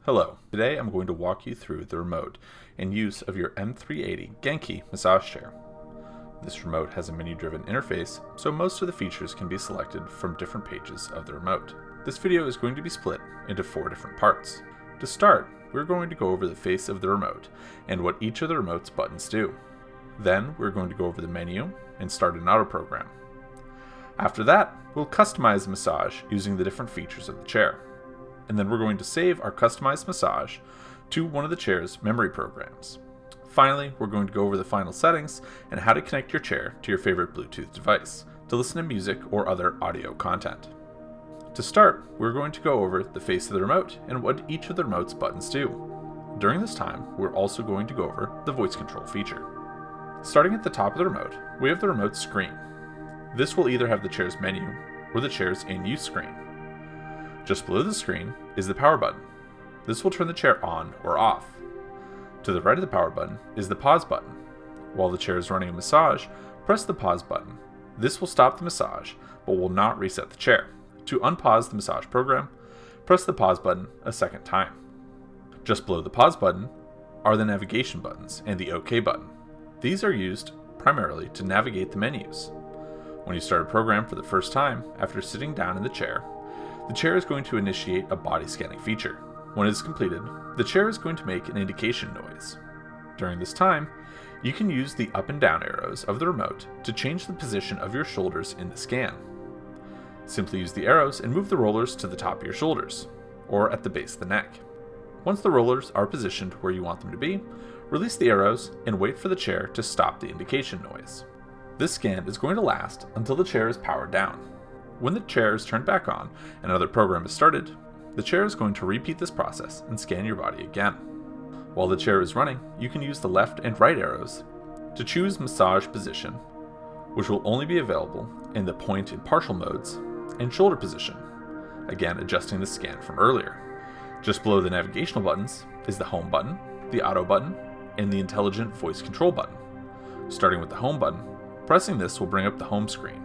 Hello, today I'm going to walk you through the remote and use of your M380 Genki massage chair. This remote has a menu-driven interface, so most of the features can be selected from different pages of the remote. This video is going to be split into 4 different parts. To start, we're going to go over the face of the remote and what each of the remote's buttons do. Then we're going to go over the menu and start an auto program. After that, we'll customize the massage using the different features of the chair. And then we're going to save our customized massage to one of the chair's memory programs. Finally, we're going to go over the final settings and how to connect your chair to your favorite Bluetooth device to listen to music or other audio content. To start, we're going to go over the face of the remote and what each of the remote's buttons do. During this time, we're also going to go over the voice control feature. Starting at the top of the remote, we have the remote screen. This will either have the chair's menu or the chair's in-use screen. Just below the screen is the power button. This will turn the chair on or off. To the right of the power button is the pause button. While the chair is running a massage, press the pause button. This will stop the massage, but will not reset the chair. To unpause the massage program, press the pause button a second time. Just below the pause button are the navigation buttons and the OK button. These are used primarily to navigate the menus. When you start a program for the first time after sitting down in the chair is going to initiate a body scanning feature. When it is completed, the chair is going to make an indication noise. During this time, you can use the up and down arrows of the remote to change the position of your shoulders in the scan. Simply use the arrows and move the rollers to the top of your shoulders, or at the base of the neck. Once the rollers are positioned where you want them to be, release the arrows and wait for the chair to stop the indication noise. This scan is going to last until the chair is powered down. When the chair is turned back on and another program is started, the chair is going to repeat this process and scan your body again. While the chair is running, you can use the left and right arrows to choose massage position, which will only be available in the point and partial modes, and shoulder position, again adjusting the scan from earlier. Just below the navigational buttons is the home button, the auto button, and the intelligent voice control button. Starting with the home button, pressing this will bring up the home screen,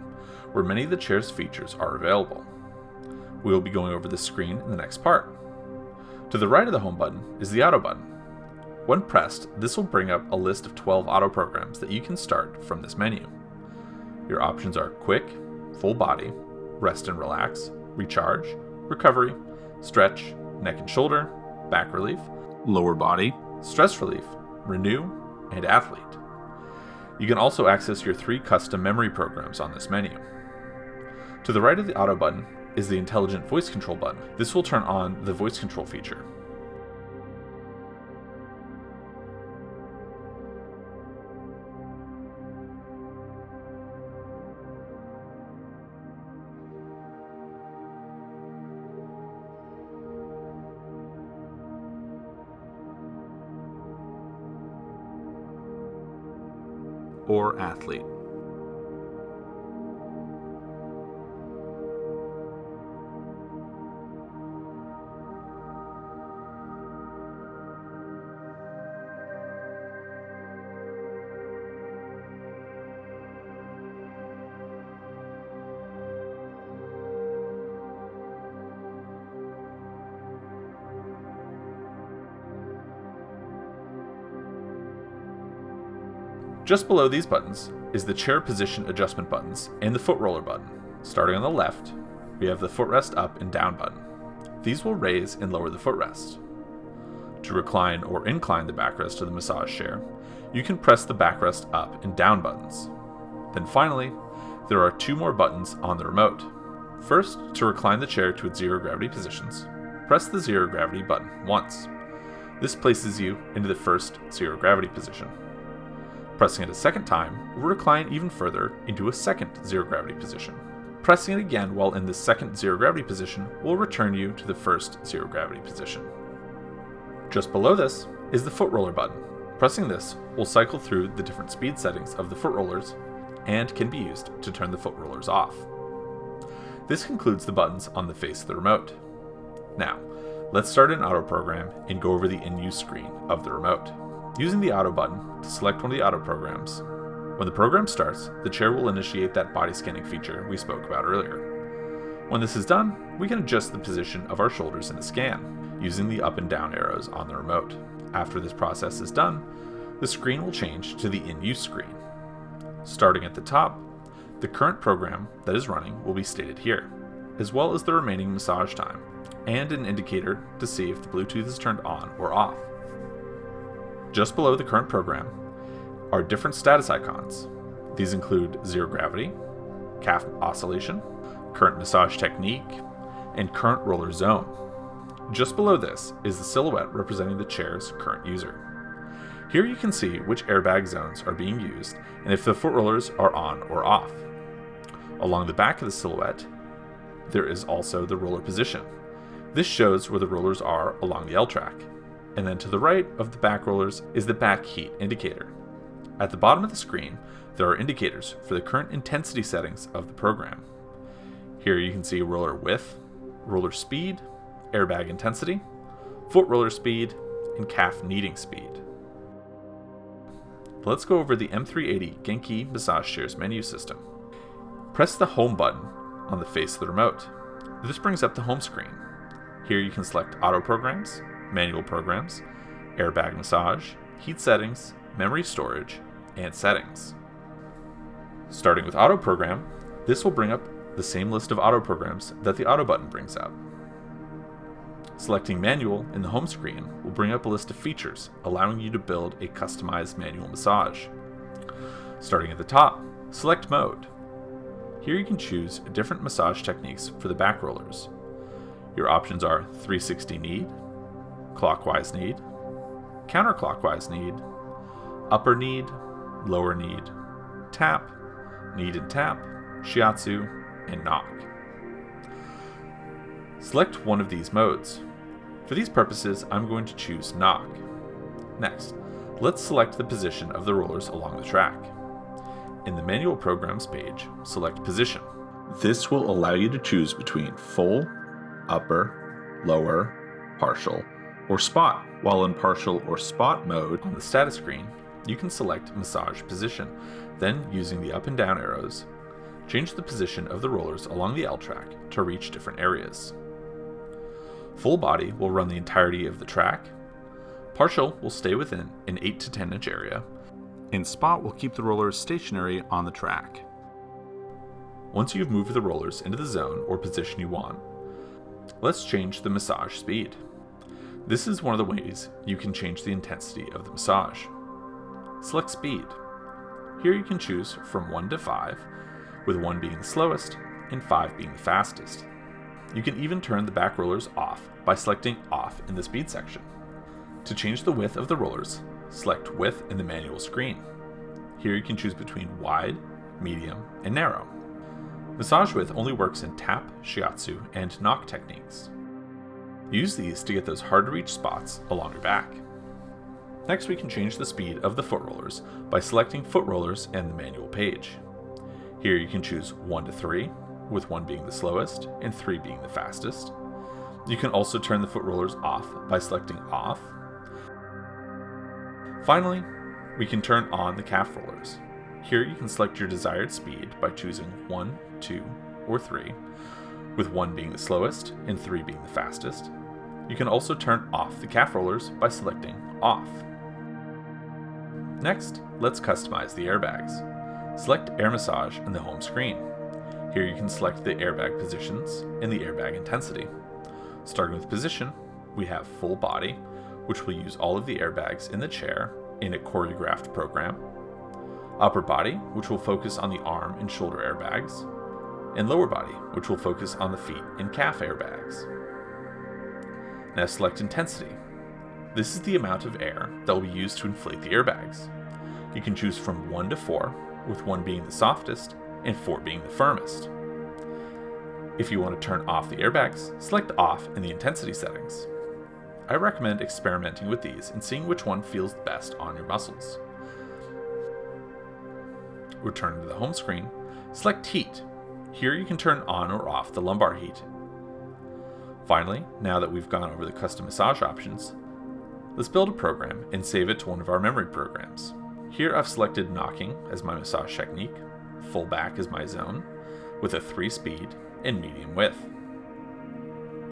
where many of the chair's features are available. We will be going over this screen in the next part. To the right of the home button is the auto button. When pressed, this will bring up a list of 12 auto programs that you can start from this menu. Your options are quick, full body, rest and relax, recharge, recovery, stretch, neck and shoulder, back relief, lower body, stress relief, renew, and athlete. You can also access your 3 custom memory programs on this menu. To the right of the auto button is the intelligent voice control button. This will turn on the voice control feature. Or athlete. Just below these buttons is the chair position adjustment buttons and the foot roller button. Starting on the left, we have the footrest up and down button. These will raise and lower the footrest. To recline or incline the backrest of the massage chair, you can press the backrest up and down buttons. Then finally, there are 2 more buttons on the remote. First, to recline the chair to its zero gravity positions, press the zero gravity button once. This places you into the first zero gravity position. Pressing it a second time will recline even further into a second zero gravity position. Pressing it again while in the second zero gravity position will return you to the first zero gravity position. Just below this is the foot roller button. Pressing this will cycle through the different speed settings of the foot rollers and can be used to turn the foot rollers off. This concludes the buttons on the face of the remote. Now, let's start an auto program and go over the in-use screen of the remote. Using the auto button to select one of the auto programs. When the program starts, the chair will initiate that body scanning feature we spoke about earlier. When this is done, we can adjust the position of our shoulders in the scan, using the up and down arrows on the remote. After this process is done, the screen will change to the in-use screen. Starting at the top, the current program that is running will be stated here, as well as the remaining massage time, and an indicator to see if the Bluetooth is turned on or off. Just below the current program are different status icons. These include zero gravity, calf oscillation, current massage technique, and current roller zone. Just below this is the silhouette representing the chair's current user. Here you can see which airbag zones are being used and if the foot rollers are on or off. Along the back of the silhouette, there is also the roller position. This shows where the rollers are along the L track. And then to the right of the back rollers is the back heat indicator. At the bottom of the screen, there are indicators for the current intensity settings of the program. Here you can see roller width, roller speed, airbag intensity, foot roller speed, and calf kneading speed. Let's go over the M380 Genki massage chair's menu system. Press the home button on the face of the remote. This brings up the home screen. Here you can select auto programs, manual programs, airbag massage, heat settings, memory storage, and settings. Starting with auto program, this will bring up the same list of auto programs that the auto button brings up. Selecting manual in the home screen will bring up a list of features, allowing you to build a customized manual massage. Starting at the top, select mode. Here you can choose different massage techniques for the back rollers. Your options are 360 knead, clockwise knead, counterclockwise knead, upper knead, lower knead, tap, knead and tap, shiatsu, and knock. Select one of these modes. For these purposes, I'm going to choose knock. Next, let's select the position of the rollers along the track. In the manual programs page, select position. This will allow you to choose between full, upper, lower, partial, or spot. While in partial or spot mode on the status screen, you can select massage position. Then, using the up and down arrows, change the position of the rollers along the L track to reach different areas. Full body will run the entirety of the track. Partial will stay within an 8 to 10 inch area, and spot will keep the rollers stationary on the track. Once you've moved the rollers into the zone or position you want, let's change the massage speed. This is one of the ways you can change the intensity of the massage. Select speed. Here you can choose from 1 to 5, with 1 being the slowest and 5 being the fastest. You can even turn the back rollers off by selecting off in the speed section. To change the width of the rollers, select width in the manual screen. Here you can choose between wide, medium, and narrow. Massage width only works in tap, shiatsu, and knock techniques. Use these to get those hard to reach spots along your back. Next, we can change the speed of the foot rollers by selecting foot rollers in the manual page. Here you can choose 1 to 3, with 1 being the slowest and 3 being the fastest. You can also turn the foot rollers off by selecting off. Finally, we can turn on the calf rollers. Here you can select your desired speed by choosing 1, 2, or 3, with 1 being the slowest and 3 being the fastest. You can also turn off the calf rollers by selecting off. Next, let's customize the airbags. Select Air Massage in the home screen. Here you can select the airbag positions and the airbag intensity. Starting with position, we have full body, which will use all of the airbags in the chair in a choreographed program. Upper body, which will focus on the arm and shoulder airbags. And lower body, which will focus on the feet and calf airbags. Now select intensity. This is the amount of air that will be used to inflate the airbags. You can choose from 1 to 4, with 1 being the softest and 4 being the firmest. If you want to turn off the airbags, select off in the intensity settings. I recommend experimenting with these and seeing which one feels best on your muscles. Return to the home screen, select heat. Here you can turn on or off the lumbar heat. Finally, now that we've gone over the custom massage options, let's build a program and save it to one of our memory programs. Here I've selected knocking as my massage technique, full back as my zone, with a 3-speed and medium width.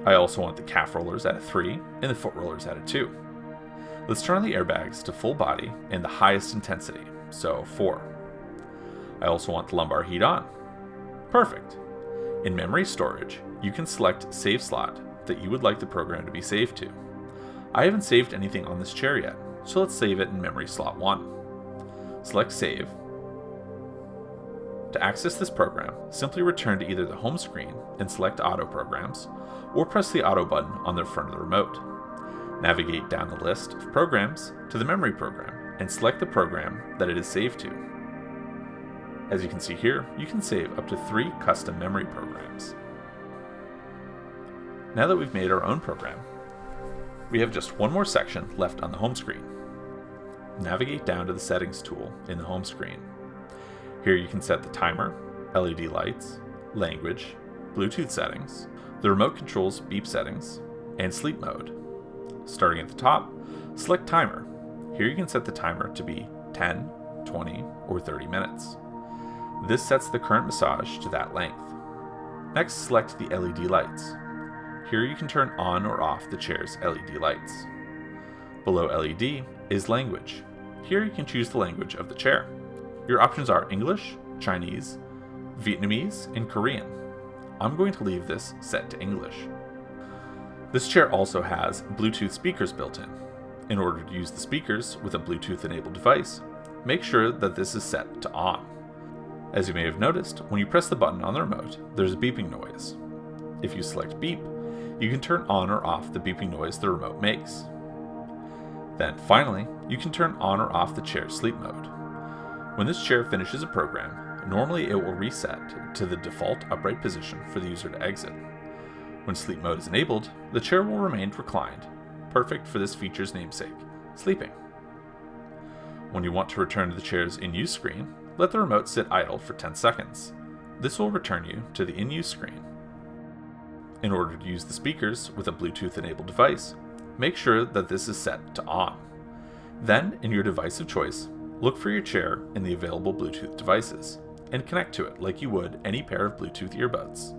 I also want the calf rollers at a 3 and the foot rollers at a 2. Let's turn on the airbags to full body and the highest intensity, so 4. I also want the lumbar heat on. Perfect. In memory storage, you can select save slot that you would like the program to be saved to. I haven't saved anything on this chair yet, so let's save it in memory slot 1. Select save. To access this program, simply return to either the home screen and select auto programs, or press the auto button on the front of the remote. Navigate down the list of programs to the memory program and select the program that it is saved to. As you can see here, you can save up to 3 custom memory programs. Now that we've made our own program, we have just one more section left on the home screen. Navigate down to the settings tool in the home screen. Here you can set the timer, LED lights, language, Bluetooth settings. The remote controls beep settings, and sleep mode. Starting at the top, select timer. Here you can set the timer to be 10, 20, or 30 minutes. This sets the current massage to that length. Next, select the LED lights. Here you can turn on or off the chair's LED lights. Below LED is language. Here you can choose the language of the chair. Your options are English, Chinese, Vietnamese, and Korean. I'm going to leave this set to English. This chair also has Bluetooth speakers built in. In order to use the speakers with a Bluetooth enabled device, make sure that this is set to on. As you may have noticed, when you press the button on the remote, there's a beeping noise. If you select beep, you can turn on or off the beeping noise the remote makes. Then finally, you can turn on or off the chair's sleep mode. When this chair finishes a program, normally it will reset to the default upright position for the user to exit. When sleep mode is enabled, the chair will remain reclined, perfect for this feature's namesake, sleeping. When you want to return to the chair's in-use screen, let the remote sit idle for 10 seconds. This will return you to the in-use screen. In order to use the speakers with a Bluetooth-enabled device, make sure that this is set to on. Then, in your device of choice, look for your chair in the available Bluetooth devices, and connect to it like you would any pair of Bluetooth earbuds.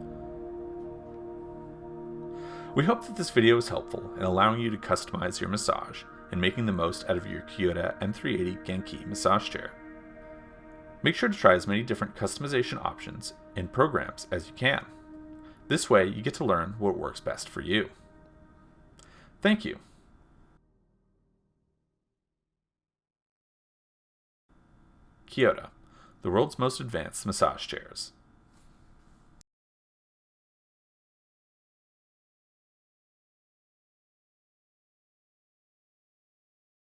We hope that this video was helpful in allowing you to customize your massage and making the most out of your Kyoto M380 Genki massage chair. Make sure to try as many different customization options and programs as you can. This way you get to learn what works best for you. Thank you. Kyoto, the world's most advanced massage chairs.